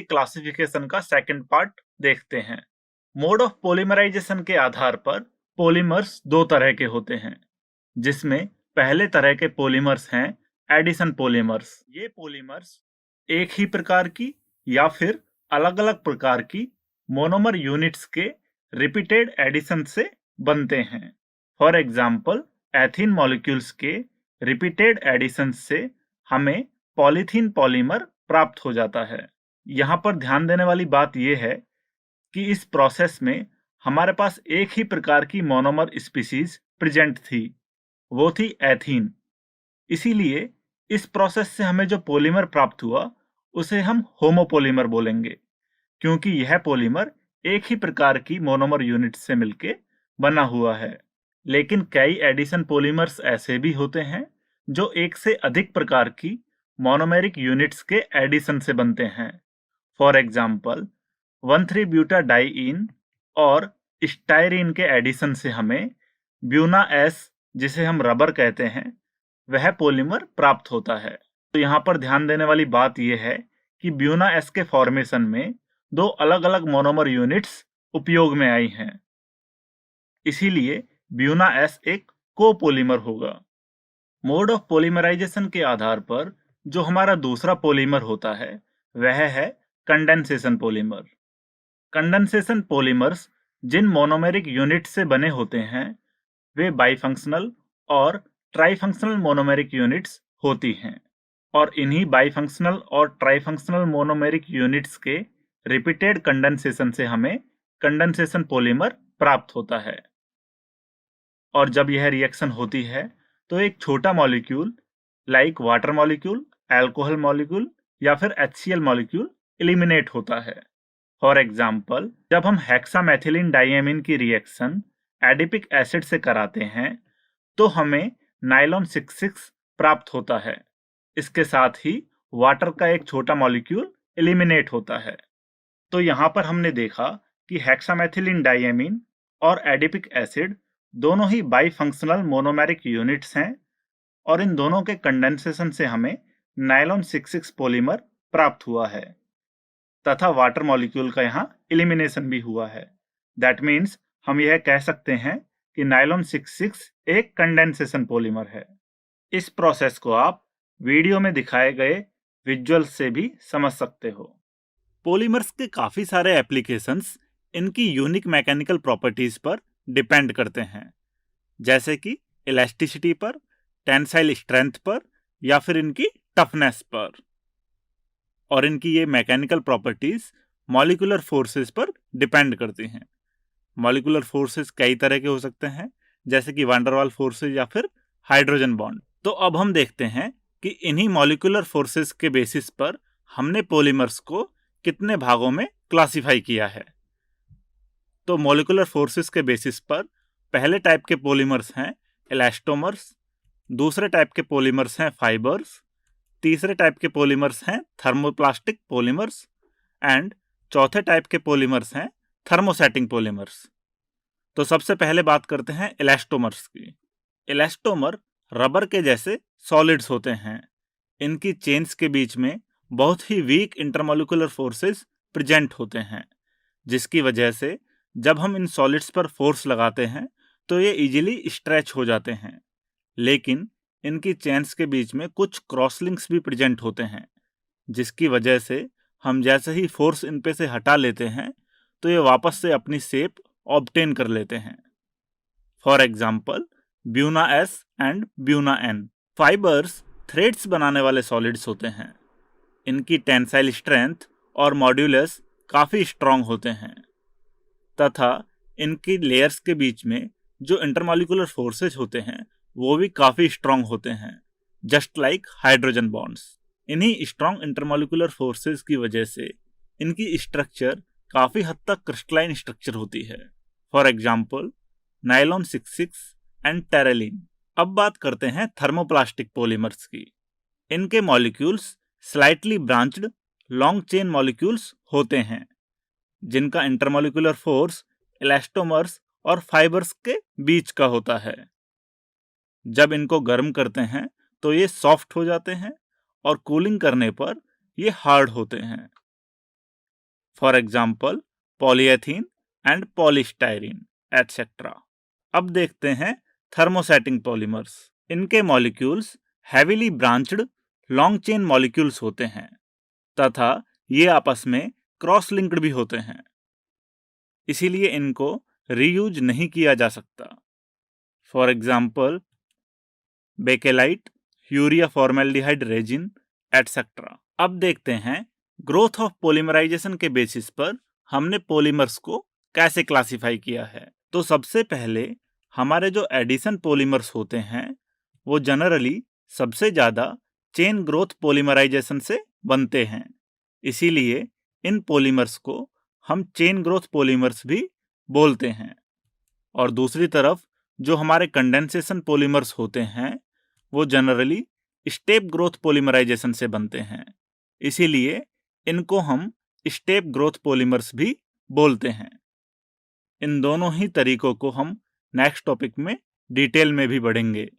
Classification का second part देखते हैं। मोड ऑफ पॉलीमराइजेशन के आधार पर पॉलीमर्स दो तरह के होते हैं, जिसमें पहले तरह के पॉलीमर्स हैं एडिशन पॉलीमर्स। ये पॉलीमर्स एक ही प्रकार की या फिर अलग-अलग प्रकार की मोनोमर यूनिट्स के रिपीटेड एडिशन से बनते हैं। फॉर एग्जाम्पल, एथीन मॉलिक्यूल्स के रिपीटेड एडिशन से हमें पॉलीथीन पॉलीमर प्राप्त हो जाता है। यहाँ पर ध्यान देने वाली बात यह है कि इस प्रोसेस में हमारे पास एक ही प्रकार की मोनोमर स्पीशीज प्रेजेंट थी, वो थी एथीन। इसीलिए इस प्रोसेस से हमें जो पॉलीमर प्राप्त हुआ उसे हम होमोपॉलीमर बोलेंगे, क्योंकि यह पॉलीमर एक ही प्रकार की मोनोमर यूनिट से मिलके बना हुआ है। लेकिन कई एडिशन पॉलीमर्स ऐसे भी होते हैं जो एक से अधिक प्रकार की मोनोमेरिक यूनिट्स के एडिशन से बनते हैं। फॉर एग्जाम्पल, 1,3-ब्यूटाडाइईन और स्टायरीन के एडिशन से हमें ब्यूना एस, जिसे हम रबर कहते हैं, वह पॉलीमर प्राप्त होता है। तो यहाँ पर ध्यान देने वाली बात यह है कि ब्यूना एस के फॉर्मेशन में दो अलग-अलग मोनोमर यूनिट्स उपयोग में आई हैं। इसीलिए ब्यूना एस एक कोपॉलीमर होगा। मोड ऑफ पॉलीमराइजेशन के आधार पर जो हमारा दूसरा पॉलीमर होता है वह है कंडेंसेशन पॉलीमर। कंडेंसेशन पॉलीमर्स जिन मोनोमेरिक यूनिट से बने होते हैं वे बाइफंक्शनल और ट्राइफंक्शनल मोनोमेरिक यूनिट्स होती हैं, और इन्हीं बाइफंक्शनल और ट्राइफंक्शनल मोनोमेरिक यूनिट्स के रिपीटेड कंडेंसेशन से हमें कंडेंसेशन पॉलीमर प्राप्त होता है। और जब यह रिएक्शन होती है तो एक छोटा molecule like water molecule, alcohol molecule या फिर HCl मॉलिक्यूल एलिमिनेट होता है। फॉर एग्जाम्पल, जब हम हेक्सामेथिलीन डाइएमीन की रिएक्शन एडिपिक एसिड से कराते हैं तो हमें नायलॉन 66 प्राप्त होता है। इसके साथ ही वाटर का एक छोटा मॉलिक्यूल एलिमिनेट होता है। तो यहाँ पर हमने देखा कि हेक्सामेथिलीन डाइएमीन और एडिपिक एसिड दोनों ही बाइफंक्शनल मोनोमेरिक यूनिट्स हैं, और इन दोनों के कंडेंसेशन से हमें नायलॉन 66 पॉलीमर प्राप्त हुआ है तथा वाटर मॉलिक्यूल का यहाँ एलिमिनेशन भी हुआ है। दैट मीन्स हम यह कह सकते हैं कि नायलॉन 66 एक कंडेंसेशन पॉलीमर है। इस प्रोसेस को आप वीडियो में दिखाए गए विजुअल्स से भी समझ सकते हो। पॉलीमर्स के काफी सारे एप्लीकेशंस इनकी यूनिक मैकेनिकल प्रॉपर्टीज पर डिपेंड करते हैं, जैसे कि इलास्टिसिटी पर, टेंसाइल स्ट्रेंथ पर या फिर इनकी टफनेस पर। और इनकी ये मैकेनिकल प्रॉपर्टीज मॉलिक्यूलर फोर्सेस पर डिपेंड करती हैं। मॉलिक्यूलर फोर्सेस कई तरह के हो सकते हैं, जैसे कि वैन डर वाल फोर्सेस या फिर हाइड्रोजन बॉन्ड। तो अब हम देखते हैं कि इन्हीं मॉलिक्यूलर फोर्सेस के बेसिस पर हमने पॉलीमर्स को कितने भागों में क्लासिफाई किया है। तो मॉलिक्यूलर फोर्सेस के बेसिस पर पहले टाइप के पॉलीमर्स हैं इलास्टोमर्स, दूसरे टाइप के पॉलीमर्स हैं फाइबर्स, तीसरे टाइप के पॉलीमर्स हैं थर्मोप्लास्टिक पॉलीमर्स एंड चौथे टाइप के पॉलीमर्स हैं थर्मोसेटिंग पॉलीमर्स। तो सबसे पहले बात करते हैं इलास्टोमर्स की। इलास्टोमर रबर के जैसे सॉलिड्स होते हैं। इनकी चेन्स के बीच में बहुत ही वीक इंटरमॉलिक्यूलर फोर्सेस प्रेजेंट होते हैं, जिसकी वजह से जब हम इन सॉलिड्स पर फोर्स लगाते हैं तो ये इजीली स्ट्रेच हो जाते हैं। लेकिन इनकी चेन्स के बीच में कुछ क्रॉस लिंक्स भी प्रेजेंट होते हैं, जिसकी वजह से हम जैसे ही फोर्स इन पे से हटा लेते हैं तो ये वापस से अपनी शेप ऑब्टेन कर लेते हैं। For example, Buna S and Buna N. Fibres threads बनाने वाले सॉलिड्स होते हैं। इनकी टेंसाइल स्ट्रेंथ और मॉड्यूलस काफ़ी स्ट्रॉन्ग होते हैं तथा इनकी लेयर्स के बीच में जो इंटरमॉलिक्यूलर फोर्सेज होते हैं वो भी काफ़ी स्ट्रॉन्ग होते हैं, जस्ट लाइक हाइड्रोजन बॉन्ड्स। इन्हीं स्ट्रॉन्ग इंटरमॉलिक्यूलर फोर्सेज की वजह से इनकी स्ट्रक्चर काफ़ी हद तक क्रिस्टलाइन स्ट्रक्चर होती है। For example, nylon 66 and terylene. अब बात करते हैं थर्मोप्लास्टिक पॉलीमर्स की। इनके molecules slightly branched long chain molecules होते हैं, जिनका इंटरमॉलिक्यूलर फोर्स इलास्टोमर्स और फाइबर्स के बीच का होता है। जब इनको गर्म करते हैं तो ये सॉफ्ट हो जाते हैं और कूलिंग करने पर ये हार्ड होते हैं। For example polyethene and polystyrene etcetera. अब देखते हैं थर्मोसेटिंग पॉलीमर्स। इनके molecules heavily branched long chain molecules होते हैं तथा ये आपस में क्रॉस लिंक्ड भी होते हैं, इसीलिए इनको रीयूज नहीं किया जा सकता। For example bakelite, urea formaldehyde resin etcetera. अब देखते हैं ग्रोथ ऑफ पॉलीमराइजेशन के बेसिस पर हमने पॉलीमर्स को कैसे क्लासिफाई किया है। तो सबसे पहले हमारे जो एडिशन पॉलीमर्स होते हैं वो जनरली सबसे ज़्यादा चेन ग्रोथ पॉलीमराइजेशन से बनते हैं, इसीलिए इन पॉलीमर्स को हम चेन ग्रोथ पॉलीमर्स भी बोलते हैं। और दूसरी तरफ जो हमारे कंडेंसेशन पॉलीमर्स होते हैं वो जनरली स्टेप ग्रोथ पॉलीमराइजेशन से बनते हैं, इसीलिए इनको हम स्टेप ग्रोथ पॉलीमर्स भी बोलते हैं। इन दोनों ही तरीकों को हम नेक्स्ट टॉपिक में डिटेल में भी पढ़ेंगे।